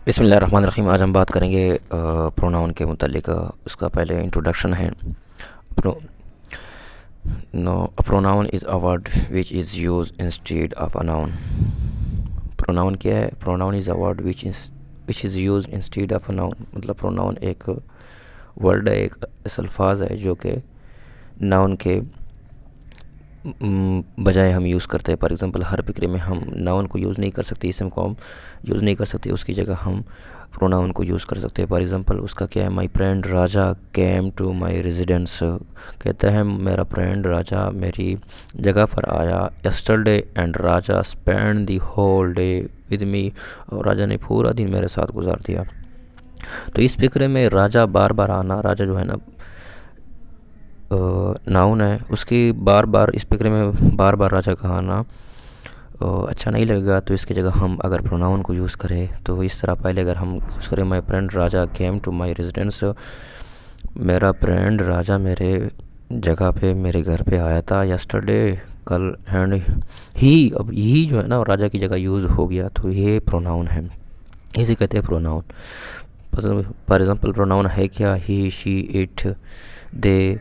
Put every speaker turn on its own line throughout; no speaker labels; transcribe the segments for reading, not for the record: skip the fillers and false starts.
बिस्मिल्लाहिर्रहमानिर्रहीम। आज हम बात करेंगे प्रोनाउन के मुतालिक। उसका पहले इंट्रोडक्शन है। Pro no pronoun is a word which is use instead of a noun. Pronoun क्या है? Pronoun is a word which is use instead of a noun. मतलब प्रोनाउन एक वर्ड है, एक ऐसा अल्फाज है जो कि नाउन के बजाय हम यूज़ करते हैं। फॉर एग्ज़ाम्पल, हर फिक्रे में हम नाउन को यूज़ नहीं कर सकते, इसम को हम यूज़ नहीं कर सकते, उसकी जगह हम प्रोनाउन को यूज़ कर सकते हैं। फॉर एग्ज़ाम्पल, उसका क्या है? My friend Raja came to my residence. कहता है मेरा फ्रेंड राजा मेरी जगह पर आया। Yesterday and Raja spend the whole day with me. और राजा ने पूरा दिन मेरे साथ गुजार दिया। तो इस फिक्रे में राजा बार बार आना, राजा जो है ना नाउन है, उसकी बार बार इस फिक्रे में बार बार राजा का आना अच्छा नहीं लगेगा। तो इसकी जगह हम अगर प्रोनाउन को यूज़ करें तो इस तरह पहले अगर हम यूज़ करें my friend Raja came to my residence, मेरा फ्रेंड राजा मेरे जगह पे मेरे घर पे आया था यस्टरडे कल। एंड ही, अब ही जो है ना राजा की जगह यूज़ हो गया, तो ये प्रोनाउन है, इसे कहते हैं प्रोनाउन। फॉर एग्ज़ाम्पल, प्रोनाउन है क्या? ही, शी, इट, दे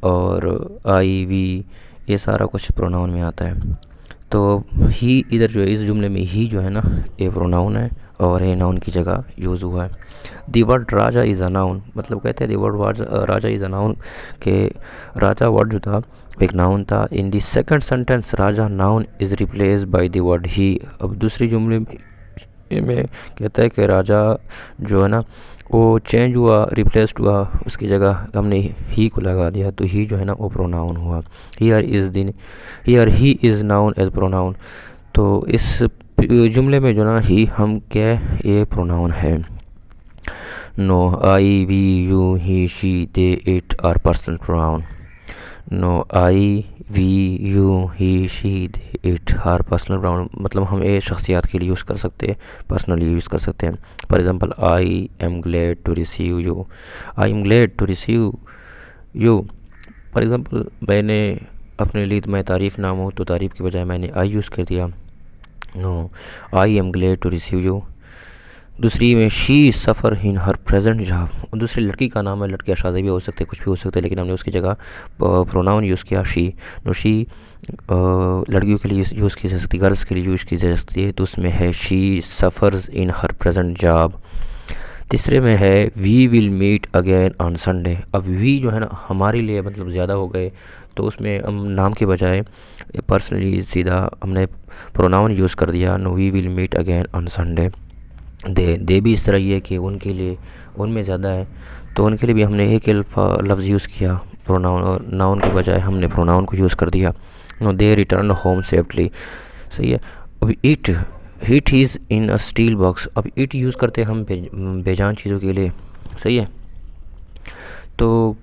और आई, वी, ये सारा कुछ प्रोनाउन में आता है। तो ही इधर जो है, इस जुमले में ही जो है ना, ये प्रोनाउन है और ये नाउन की जगह यूज़ हुआ है। The word Raja is a noun. मतलब कहते हैं the word Raja is a noun के राजा वर्ड जो था एक नाउन था। In the second sentence Raja noun is replace by the word he. अब दूसरी जुमले में कहता है कि राजा जो है ना वो चेंज हुआ, रिप्लेस्ड हुआ, उसकी जगह हमने ही को लगा दिया, तो ही जो है ना वो प्रोनाउन हुआ। Here he is noun as pronoun. तो इस जुमले में जो ना ही हम क्या है, ये प्रोनाउन है। No, I, we, you, he, she, they, it are personal pronoun. No, I, we, you, he, she, they, it are personal pronoun. मतलब हम ये शख्सियात के लिए यूज़ कर सकते हैं, पर्सनली यूज़ कर सकते हैं। For example, I am glad to receive you. I am glad to receive you. For example, मैंने अपने लिए मैं तारीफ़ नाम हो तो तारीफ़ की बजाय मैंने आई यूज़ कर दिया। No, I am glad to receive you. दूसरी में she suffer in her present job. दूसरी लड़की का नाम है, लड़की शादी भी हो सकते हैं, कुछ भी हो सकते हैं, लेकिन हमने उसकी जगह प्रोनाउन यूज़ किया शी। नो, शी लड़कियों के लिए यूज़ की जा सकती, गर्ल्स के लिए यूज़ की जा सकती है, तो उसमें है she suffers in her present job. तीसरे में है we will meet again on Sunday. अब वी जो है ना हमारे लिए मतलब ज़्यादा हो गए, तो उसमें हम नाम के बजाय पर्सनली सीधा हमने प्रोनाउन यूज़ कर दिया। No, we will meet again on Sunday. They भी इस तरह ही है कि उनके लिए, उनमें ज़्यादा है, तो उनके लिए भी हमने एक लफ्ज़ यूज़ किया प्रोनाउन, और नाउन के बजाय हमने प्रोनाउन को यूज़ कर दिया। नो, दे रिटर्न होम सेफ्टली। सही है। अब it is in a steel box. अब इट यूज़ करते हैं हम बेजान चीज़ों के लिए। सही है। तो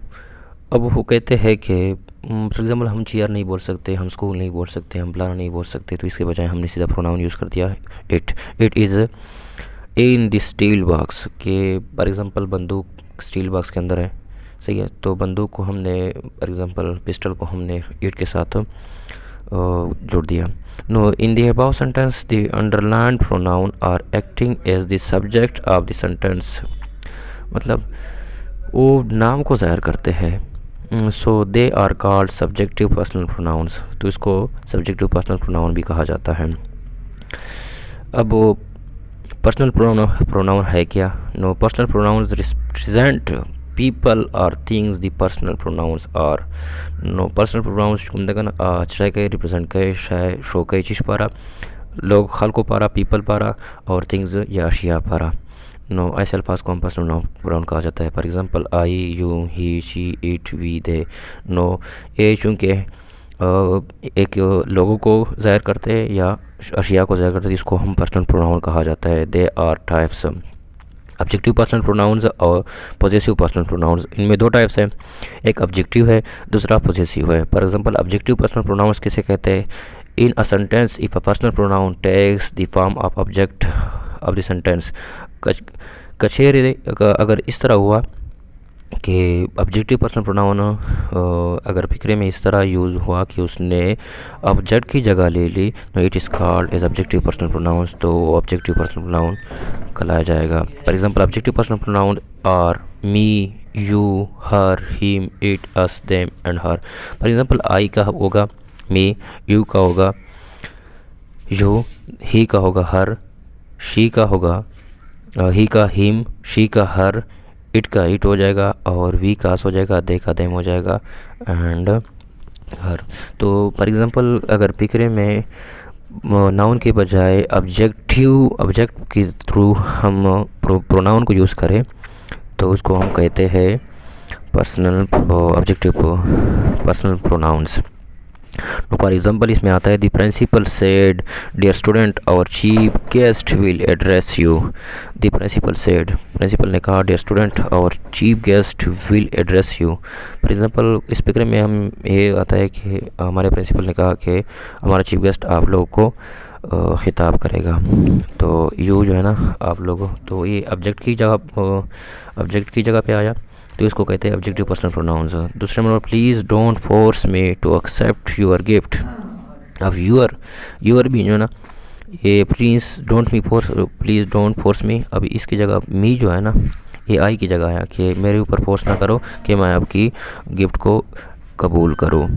अब वो कहते हैं कि फॉर एग्ज़ाम्पल, हम चेयर नहीं बोल सकते, हम स्कूल नहीं बोल सकते, हम फलाना नहीं बोल सकते, तो इसके बजाय हमने सीधा प्रोनाउन यूज़ कर दिया it is in the steel box. के फॉर एग्ज़ाम्पल, बंदूक स्टील बॉक्स के अंदर है। सही है। तो बंदूक को हमने, फॉर एग्ज़ाम्पल पिस्टल को हमने ईट के साथ जोड़ दिया। No, in the above sentence the underlined pronoun are acting as the subject of the sentence. मतलब वो नाम को ज़ाहिर करते हैं, so they are called subjective personal pronouns. तो इसको सब्जेक्टिव पर्सनल प्रोनाउन भी कहा जाता है। अब वो पर्सनल प्रोनाउन है क्या? No, personal pronouns represent people और things. The personal pronouns are no, personal pronouns कुंदगन चराई के रिप्रेजेंट के शाय शो के चीज़ पारा, लोग खल को पारा, पीपल पारा, और थिंग्स या अशिया पारा। नो, ऐसे अल्फाज को हम पर्सनल प्रोनाउन कहा जाता है। For example, I, you, he, she, it, we, they. No, ये चूँकि एक लोगों को ज़ाहिर करते हैं या अशिया को ज़ाहिर करते हैं, इसको हम पर्सनल प्रोनाउन कहा जाता है। They are types, objective personal pronouns और पॉजेसिव पर्सनल प्रोनाउंस। इनमें दो टाइप्स हैं, एक ऑब्जेक्टिव है, दूसरा पॉजेसिव है। For example, objective personal pronouns किसे कहते हैं? In a sentence if a personal pronoun takes the form of object of the sentence. कचेरे अगर इस तरह हुआ कि ऑब्जेक्टिव पर्सनल प्रोनाउन अगर फिक्रे में इस तरह यूज़ हुआ कि उसने ऑब्जेक्ट की जगह ले ली, तो it is called as objective personal pronouns, तो ऑब्जेक्टिव पर्सनल प्रोनाउन कहलाया जाएगा। For example objective personal pronoun are me, you, her, him, it, us, them and her. For example I का होगा मी, यू का होगा यू, ही का होगा हर, शी का होगा ही का हिम, शी का हर, इट का इट हो जाएगा, और वी का अस हो जाएगा, दे का देम हो जाएगा, एंड हर। तो फॉर एग्जांपल अगर फिक्रे में नाउन के बजाय ऑब्जेक्ट के थ्रू हम प्रोनाउन को यूज़ करें तो उसको हम कहते हैं पर्सनल ऑब्जेक्टिव पर्सनल प्रोनाउंस। तो फॉर एग्जांपल इसमें आता है the principal said dear student our chief guest will address you. The principal ने कहा dear student our chief guest will address you. For example इस फिक्रे में हम ये आता है कि हमारे प्रिंसिपल ने कहा कि हमारा चीफ गेस्ट आप लोगों को ख़िताब करेगा, तो यू जो है ना आप लोगों, तो ये ऑब्जेक्ट की जगह पे आया, तो इसको कहते हैं ऑब्जेक्टिव पर्सनल प्रोनाउंस। दूसरे नंबर please don't force me to accept your gift. अब यूर भी जो है ना, ये प्लीज़ डोंट फोर्स मी, अब इसकी जगह मी जो है ना ये आई की जगह है कि मेरे ऊपर फोर्स ना करो कि मैं आपकी गिफ्ट को कबूल करूँ।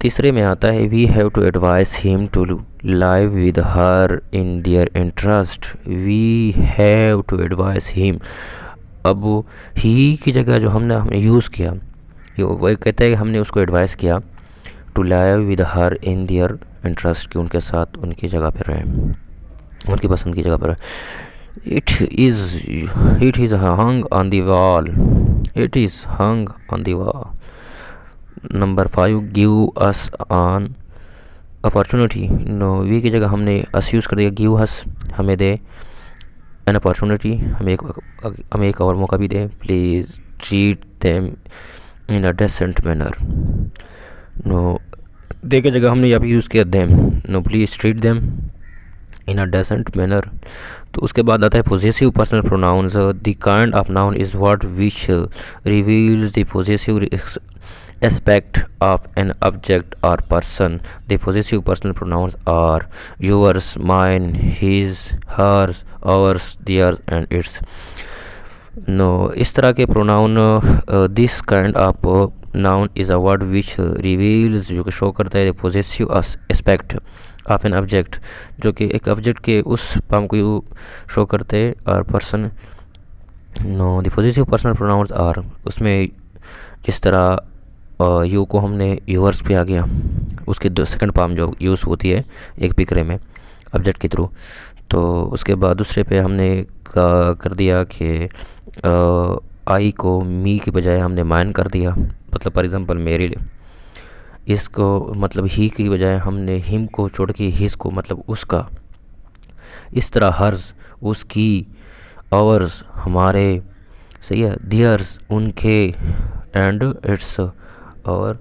तीसरे में आता है we have to advice him to live with her in their interest. We have to advice him, अब ही की जगह जो हमने यूज़ किया, वही कहते हैं कि हमने उसको एडवाइस किया to live with her in their interest, कि उनके साथ उनकी जगह पर रहें, उनकी पसंद की जगह पर रहें। It is hung on the wall, it is hung on the wall. Number 5 give us on opportunity. No, we की जगह हमने अस यूज़ कर दिया, गिव अस हमें दे, एन अपॉर्चुनिटी हमें एक और मौका भी दें, please treat them in a decent manner. No, they की जगह हमने यहाँ पे यूज़ किया them, no please treat them in a decent manner. तो उसके बाद आता है possessive personal pronouns. The kind of noun is word which reveals the possessive aspect of an object or person. The possessive personal pronouns are yours, mine, his, hers, ours, theirs and its. No, इस तरह के pronoun, this kind of noun is a word which reveals, जो कि show करता है possessive aspect of an object, जो कि एक ऑब्जेक्ट के उस पाम को शो करते हैं, और person. No, the possessive personal pronouns are, उसमें जिस तरह यू को हमने यूवर्स पे आ गया, उसके सेकंड पाम जो यूज़ होती है एक फिक्रे में ऑब्जेक्ट के थ्रू, तो उसके बाद दूसरे पे हमने कर दिया कि आई को मी के बजाय हमने माइन कर दिया। मतलब फॉर एग्जांपल मेरे लिए, इसको मतलब ही की बजाय हमने हिम को छोड़ के हिस को मतलब उसका। इस तरह हर्स उसकी, आवर्स हमारे, सही है, दियर्स उनके, एंड इट्स और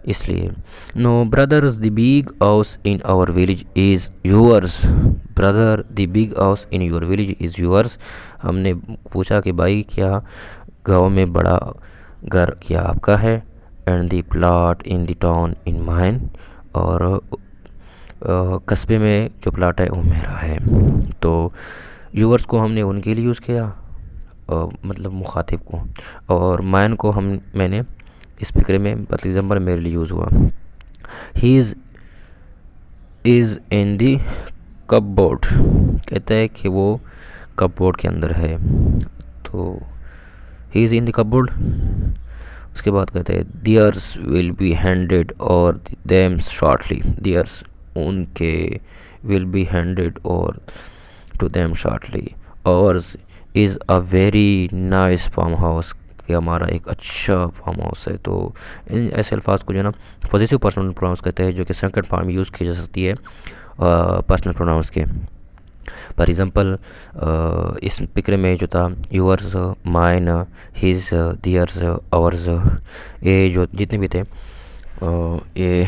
इसलिए। No brothers the big house in our village is yours. Brother the big house in your village is yours. हमने पूछा कि भाई क्या गांव में बड़ा घर क्या आपका है, and the plot in the town in mine, और कस्बे में जो प्लाट है वो मेरा है। तो यूअर्स को हमने उनके लिए यूज़ किया, मतलब मुखातिब को, और माइन को मैंने इस फिक्रे में फॉर एग्जांपल मेरे लिए यूज़ हुआ। ही इज़ इन दी कपबोर्ड, कहता है कि वो कपबोर्ड के अंदर है, तो he is in the cupboard. उसके बाद कहते हैं theirs will be handed over them shortly. Theirs उनके, will be handed over to them shortly. Ours is a very nice farm house, कि हमारा एक अच्छा फार्म हाउस है। तो इन ऐसे अल्फाज को जो है ना पॉजिटिव पर्सनल प्रोनाउंस कहते हैं, जो कि सेकंड फॉर्म में यूज़ की जा सकती है पर्सनल प्रोनाउंस के। फॉर एग्जांपल इस फिक्रे में जो था yours, mine, his, theirs, hours, ये जो जितने भी थे ये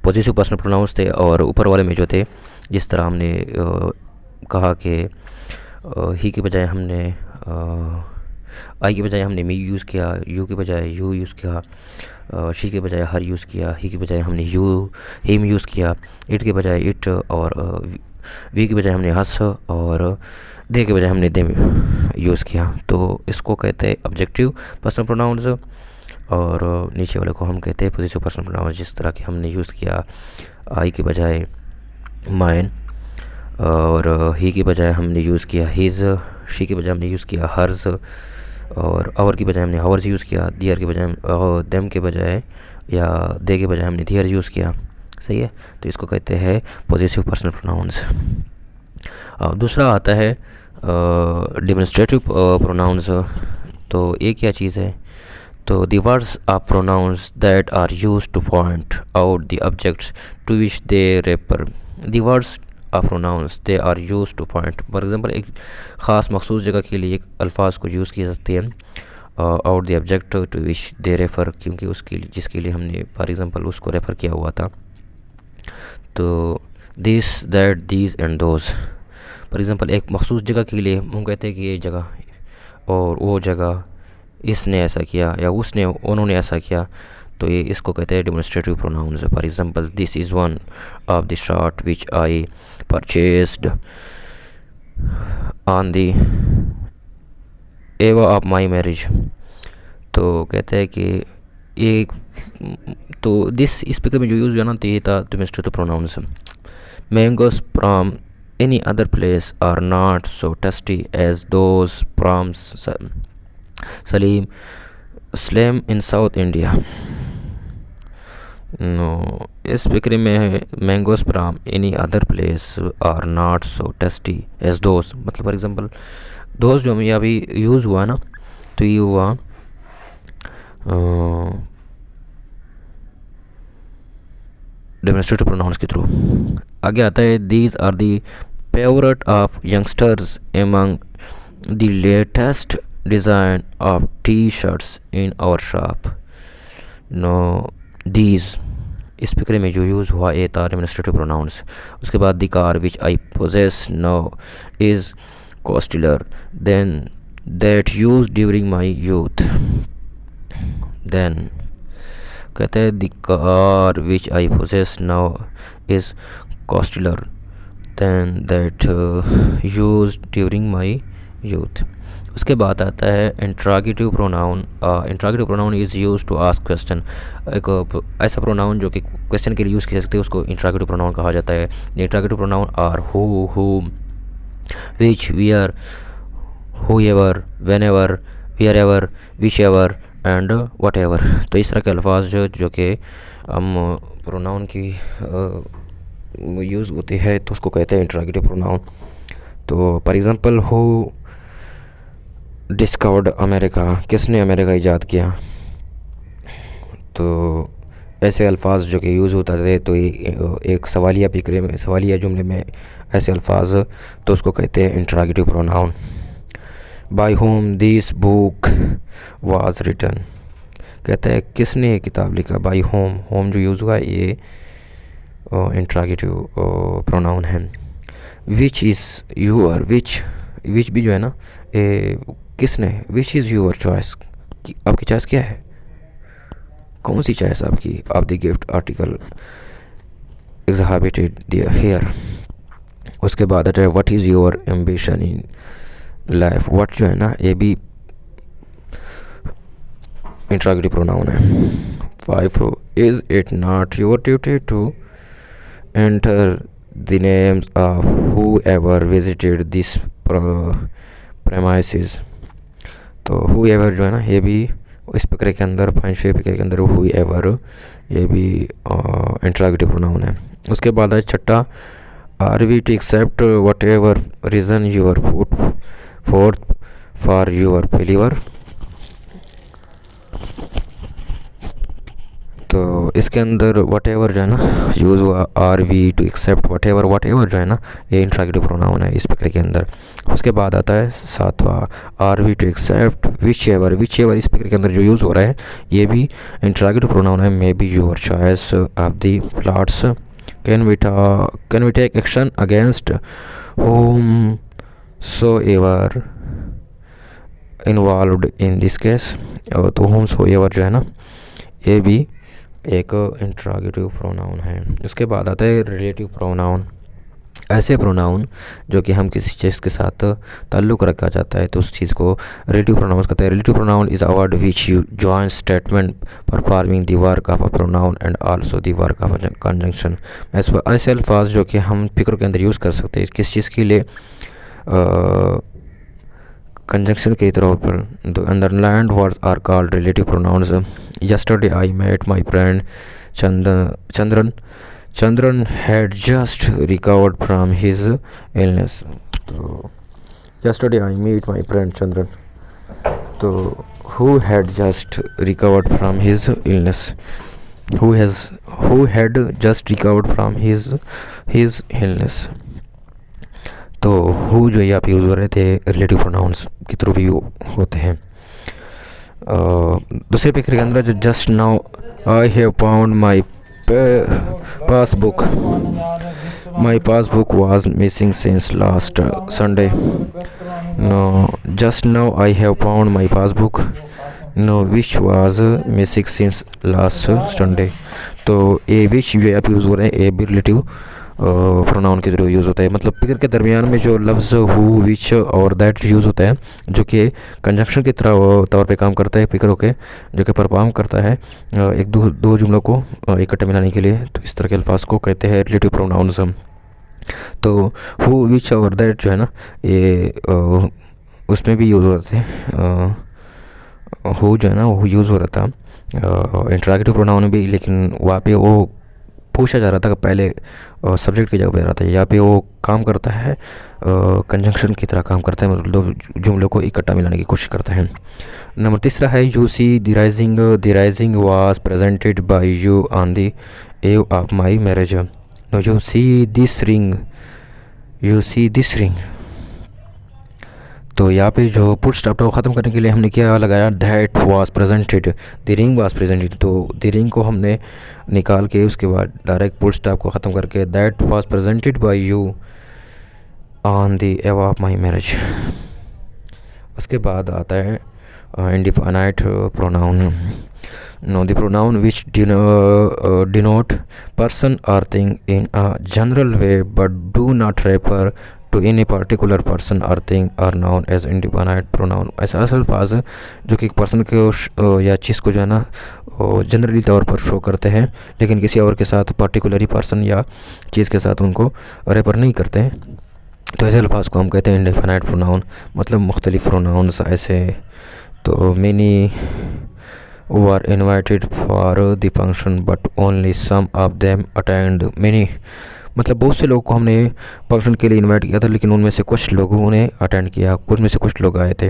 पॉजिटिव पर्सनल प्रोनाउंस थे। और ऊपर वाले में जो थे, जिस तरह हमने कहा कि ही के बजाय हमने आई के बजाय हमने मी यूज़ किया, यू के बजाय यू यूज़ किया, शी के बजाय हर यूज़ किया, ही के बजाय हमने हिम यूज़ किया, इट के बजाय इट, और वी के बजाय हमने हस, और दे के बजाय हमने देम यूज़ किया। तो इसको कहते हैं ऑब्जेक्टिव पर्सनल प्रोनाउंस, और नीचे वाले को हम कहते हैं पॉजिटिव पर्सनल प्रोनाउंस। जिस तरह कि हमने यूज़ किया आई के बजाय माइन, और ही के बजाय हमने यूज़ किया हिज, शी के बजाय हमने यूज़ किया हर्ज, और आवर की बजाय हमने आवर्स यूज़ किया, दियर के बजाय देम के बजाय या दे के बजाय हमने दियर यूज़ किया। सही है, तो इसको कहते हैं पॉजिटिव पर्सनल प्रोनाउंस। दूसरा आता है डेमोन्स्ट्रेटिव प्रोनाउंस। तो ये क्या चीज़ है? तो the words are pronouns that are used to point out the objects to which they refer. The words are pronouns they are used to point. For example, एक ख़ास मखसूस जगह के लिए एक अल्फाज को यूज़ की सकती है out the object to which they refer, क्योंकि उसके लिए जिसके लिए हमने फॉर एग्ज़ाम्पल उसको रेफ़र किया हुआ था। तो this, that, these and those। For example एक मखसूस जगह के लिए हम कहते हैं कि ये जगह और वो जगह, इसने ऐसा किया या उसने उन्होंने ऐसा किया, तो ये इसको कहते हैं demonstrative pronouns. For example, this is one of the shirt which I purchased on the eve of my marriage. तो कहते हैं कि ये, तो दिस इस पिक्चर में जो यूज़ हुआ ना, तो ये था demonstrative pronouns. Mangoes from any other place are not so tasty as those from Salem in South India। No, इस फिक्र में है mangoes from any other place are not so tasty as those. मतलब फॉर एग्जांपल दोस जो हमें अभी use हुआ ना, तो ये हुआ डेमोन्स्ट्रेटिव प्रोनाउंस के थ्रू। आगे आता है these are the favourite of youngsters among the latest design of T shirts in our shop. No, these इस फिक्रे में जो यूज़ हुआ ये था डेमोन्स्ट्रेटिव प्रोनाउंस। उसके बाद the car which I possess now is costlier than that use during my youth. Then कहते हैं the car which I possess now is costlier than that use during my youth. उसके बाद आता है interrogative pronoun. Interrogative pronoun is use to ask question. एक ऐसा pronoun जो कि क्वेश्चन के लिए यूज़ किया सकते हैं उसको इंट्रागेटिव प्रोनाउन कहा जाता है। Interrogative pronoun are who, whom, which, where, whoever, whenever, wherever, whichever and whatever. तो इस तरह के अल्फाज जो कि हम प्रोनाउन की यूज़ होती है तो उसको कहते हैं इंट्रागेटिव प्रोनाउन। तो for example, who discovered America, किसने अमेरिका ईजाद किया। तो ऐसे अल्फाज जो कि यूज़ होता है तो एक सवालिया फिक्रे में, सवालिया जुमले में ऐसे अल्फाज, तो उसको कहते हैं interrogative pronoun. By whom this book was written, कहते हैं किसने किताब लिखा। बाय होम, होम जो यूज़ हुआ ये इंट्रागेटिव प्रोनाउन है। विच इज़ यूअर, विच भी जो है ना किसने, विच इज़ यूअर चॉइस, आपकी चॉइस क्या है, कौन सी चॉइस आपकी। आप the gift article exhibited here. उसके बाद आता है what is your ambition in life. What जो है ना ये भी इंट्रागेटिव प्रोनाउन है। 5 is it not your duty to enter the names of whoever visited this premises। तो whoever जो है ना ये भी इस फिक्रे के अंदर, पांचवें फिक्रे के अंदर whoever ये भी इंट्रागेटिव प्रोनाउन है। उसके बाद है छठा, are we to accept whatever reason your put forth for your failure. तो इसके अंदर वट एवर जो है ना यूज़ हुआ, are we to accept whatever जो है ना ये इंट्रागेटिव प्रोनाउन है इस फिक्रे के अंदर। उसके बाद आता है सातवां, are we to accept whichever इस फिक्रे के अंदर जो यूज़ हो रहा है ये भी इंट्रागेटिव प्रोनाउन है। May be your choice of the plots, can we take action against whomsoever involved in this case. तो होम्स हो एवर जो है ना, ये भी एक इंट्रोगेटिव प्रोनाउन है। उसके बाद आता है रिलेटिव प्रोनाउन। ऐसे प्रोनाउन जो कि हम किसी चीज़ के साथ ताल्लुक़ रखा जाता है तो उस चीज़ को रिलेटिव प्रोनाउन कहते हैं। Relative pronoun is a word which you join statement performing the work of a pronoun and also the work of conjunction. ऐसे अल्फाज जो कि हम फिक्र के अंदर यूज़ कर सकते हैं किस चीज़ के लिए, कंजंक्शन के तौर पर। The underlined words are called relative pronouns. Yesterday I met my friend Chandran Chandran had just recovered from his illness. तो yesterday I met my friend Chandran. तो who had just recovered from his illness? Who had just recovered from his illness? तो who जो यहाँ पे use हो रहे थे relative pronouns की थ्रू भी होते हैं। दूसरे पिक्चर के अंदर जो just now I have found my passbook. My passbook was missing since last Sunday. No, just now I have found my passbook. No, which was missing since last Sunday. तो ए विच जो आप यूज़ हो रहे हैं ए भी रिलेटिव प्रोनाउन के through use होता है। मतलब फिक्र के दरमियान में जो लफ्ज़ हु विच और दैट यूज़ होता है जो कि कंजंक्शन की तरह तौर पे काम करता है फिक्र होके, जो कि परफॉर्म करता है एक दो जुमलों को इकट्ठे मिलाने के लिए। तो इस तरह के अल्फाज को कहते हैं रिलेटिव प्रोनाउन्स। तो हु विच और दैट जो है ना ये उसमें भी यूज़ होते हैं। हु जो है ना वो यूज़ हो रहा था इंटरॉगेटिव प्रोनाउन भी, लेकिन वहाँ पे वो पूछा जा रहा था कि पहले सब्जेक्ट की जगह पे रहा था। यहाँ पे वो काम करता है कंजंक्शन की तरह काम करता है, मतलब दो जुमलों को इकट्ठा मिलाने की कोशिश करता है। नंबर तीसरा है you see the rising was presented by you on the eve of my marriage. No you see this ring. तो यहाँ पे जो पुट स्टॉप को ख़त्म करने के लिए हमने क्या लगाया, that was presented, the ring was presented. तो द रिंग को हमने निकाल के उसके बाद डायरेक्ट पुट स्टॉप को ख़त्म करके that was presented by you on the eve of my marriage. उसके बाद आता है indefinite pronoun. No the pronoun which denote person और thing in a general way but do not refer to any particular person और thing are known as indefinite pronoun. ऐसा अल्फाज जो कि पर्सन को या चीज़ को जो है ना जनरली तौर पर शो करते हैं, लेकिन किसी और के साथ पर्टिकुलरली पर्सन या चीज़ के साथ उनको रेफर नहीं करते हैं। तो ऐसे अल्फाज को हम कहते हैं इंडिफाइनाइट प्रोनाउन, मतलब मुख्तलिफ प्रोनाउंस ऐसे। तो many were invited for the function but only some of them attend. Many मतलब बहुत से लोगों को हमने फंक्शन के लिए इनवाइट किया था, लेकिन उनमें से कुछ लोगों ने अटेंड किया, कुछ में से कुछ लोग आए थे।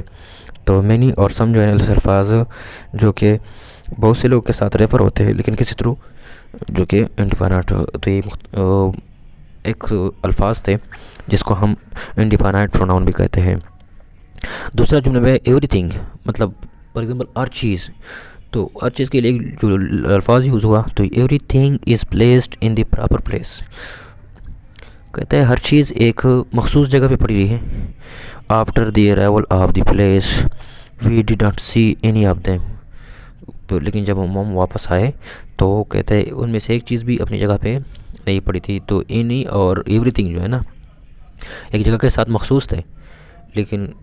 तो मैनी और सम जो है अल्फाज जो कि बहुत से लोगों के साथ रेफर होते हैं लेकिन किसी थ्रू, जो कि इंडिफाइनाइट। तो ये एक अल्फाज थे जिसको हम इंडिफाइनाइट प्रोनाउन भी कहते हैं। दूसरा जुमले में एवरीथिंग, मतलब फॉर एग्जांपल हर चीज़। तो हर चीज़ के लिए जो अल्फाज यूज़ हुआ तो everything is placed in the proper place. कहते हैं हर चीज़ एक मखसूस जगह पे पड़ी रही है। After the arrival of the place we did not see any of them. तो लेकिन जब हम वापस आए तो कहते हैं उनमें से एक चीज़ भी अपनी जगह पे नहीं पड़ी थी। तो एनी और एवरीथिंग जो है ना एक जगह के साथ मखसूस थे, लेकिन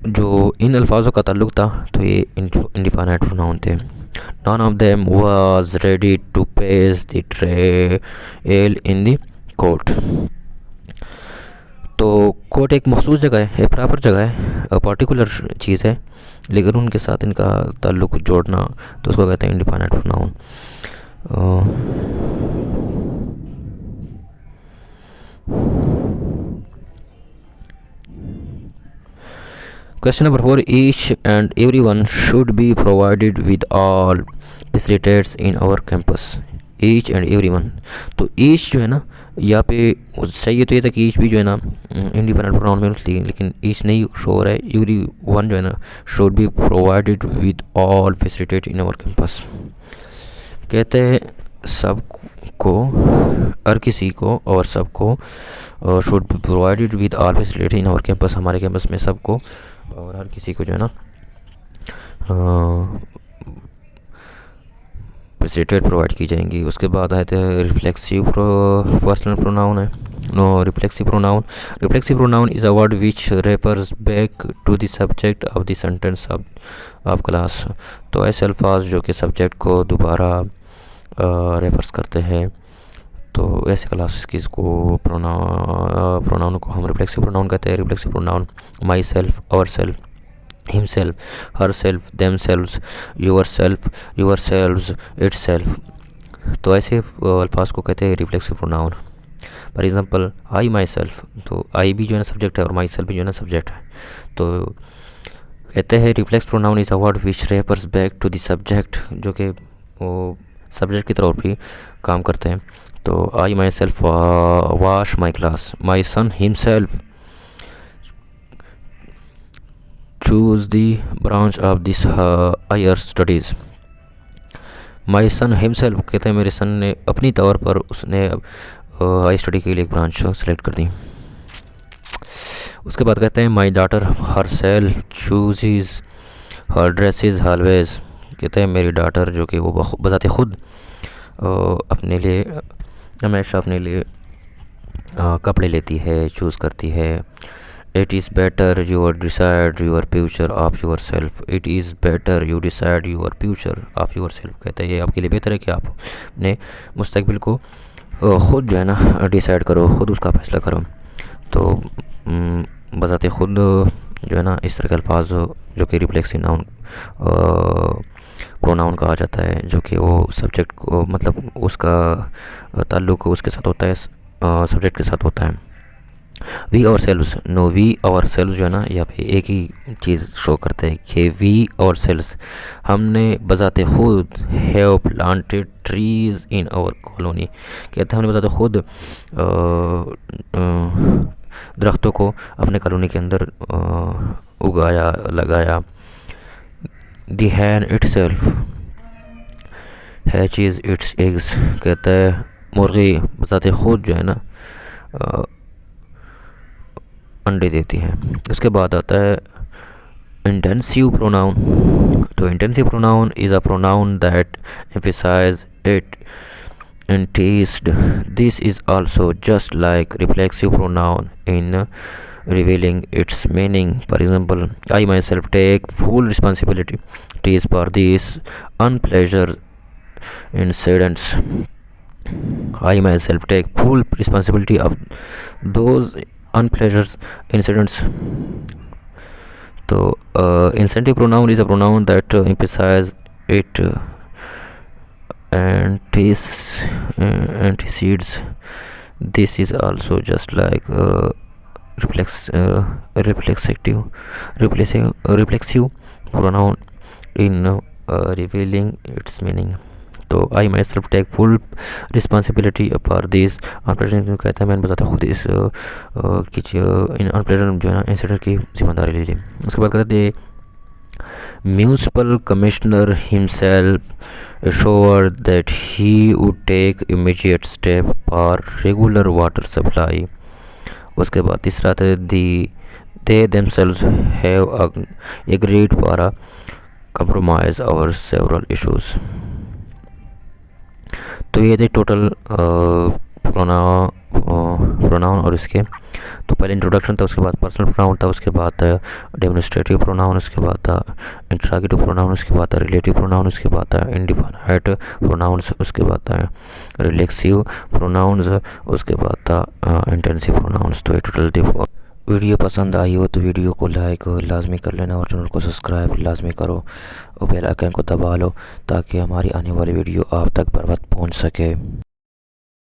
जो इन अल्फाजों का ताल्लुक़ था तो ये इंडिफाइनाइट प्रोनाउन थे। None of them was ready to face the trial in the court. तो कोर्ट एक मखसूस जगह है, एक प्रॉपर जगह है, पर्टिकुलर चीज़ है, लेकिन उनके साथ इनका ताल्लुक़ जोड़ना तो उसको कहते हैं इंडिफाइनाइट pronoun. Question number 4, each and everyone should be provided with all facilities in our campus. Each and everyone, तो each जो है ना यहाँ पे चाहिए तो ये था कि each भी जो है ना इंडिपेंडेंट प्रोनाउन में, लेकिन each नहीं शो हो रहा है। everyone जो है ना should be provided with all facilities in our campus। कहते हैं सबको, हर किसी को और सबको should be provided with all facilities in our campus, हमारे कैंपस में सबको और हर किसी को जो है ना प्रेसिडेंट प्रोवाइड की जाएंगी। उसके बाद आते हैं रिफ्लेक्सिव पर्सनल प्रोनाउन है। No reflexive pronoun is a word which refers back to the subject of the sentence of clause. तो ऐसे अल्फाज जो कि सब्जेक्ट को दोबारा रेफर्स करते हैं, तो ऐसे क्लास को प्रोनाउन को हम रिफ्लेक्सिव प्रोनाउन कहते हैं। Reflexive pronoun myself, ourself, himself, herself, themselves, yourself, yourselves, itself। तो ऐसे अल्फाज को कहते हैं reflexive pronoun. For example I my self, तो आई भी जो है ना सब्जेक्ट है और माई सेल्फ भी जो है ना सब्जेक्ट है। तो कहते हैं reflex pronoun is a word which refers back to the subject, जो कि वो सब्जेक्ट की तरफ भी काम करते हैं। तो I myself wash my class, my son himself choose the branch of this higher studies। My son himself कहते हैं मेरे सन ने अपनी तौर पर उसने हाई स्टडी के लिए एक ब्रांच सेलेक्ट कर दी। उसके बाद कहते हैं my daughter her self choose her dresses always. कहते हैं मेरी डॉटर जो कि वो बजाते खुद अपने लिए हमेशा अपने लिए कपड़े लेती है, चूज़ करती है। It is better you decide your future of yourself। It is better you decide your future of yourself। कहते हैं ये आपके लिए बेहतर है कि आप अपने मुस्तकबिल को ख़ुद जो है ना डिसाइड करो, ख़ुद उसका फ़ैसला करो। तो बजाते ख़ुद जो है ना इस तरह के अल्फाज जो कि रिफ्लेक्सिव नाउन प्रोनाउन कहा जाता है, जो कि वो सब्जेक्ट को मतलब उसका ताल्लुक़ उसके साथ होता है, सब्जेक्ट के साथ होता है। We ourselves, no we ourselves जो है ना यहाँ पे एक ही चीज़ शो करते हैं कि वी आवर सेल्व्स हमने बजाते खुद have planted trees in our colony. कहते हैं हमने बजाते खुद दरख्तों को अपने कॉलोनी के अंदर उगाया, लगाया। The Hahn itself hatches it's eggs. कहता है मुर्गी बजाते खुद जो है ना अंडे देती है। उसके बाद आता है इंटेंसिव प्रोनाउन। तो intensive pronoun is a pronoun that emphasize it intensed. This is also just like reflexive pronoun in revealing its meaning। For example, I myself take full responsibility for these unpleasant incidents। I myself take full responsibility of those unpleasant incidents। तो incentive pronoun is a pronoun that emphasizes it antecedes। This is also just like reflexive pronoun in revealing its meaning। तो I myself take full responsibility for this unpleasant. कहता है मैंने बताता खुद इस unpleasant जो है ना इंसिडेंट की जिम्मेदारी ले ली। उसके बाद कहते हैं municipal commissioner himself assured that he would take immediate step for regular water supply। उसके बाद तीसरा था they themselves have agreed for a compromise over several issues। तो ये थे टोटल प्रोनाउन और इसके। तो पहले इंट्रोडक्शन था, उसके बाद पर्सनल प्रोनाउन था, उसके बाद था डेमोन्स्ट्रेटिव प्रोनाउन, उसके बाद था इंट्रागेटिव प्रोनाउन, उसके बाद था रिलेटिव प्रोनाउन, उसके बाद था इंडिफिनाइट प्रोनाउंस, उसके बाद था रिफ्लेक्सिव प्रोनाउंस, उसके बाद था इंटेंसिव प्रोनाउंस। तो ये टोटल वीडियो पसंद आई हो तो वीडियो को लाइक लाजमी कर लेना और चैनल को सब्सक्राइब लाजमी करो और बेल आइकन को दबा लो ताकि हमारी आने वाली वीडियो आप तक बर वक्त पहुँच सके।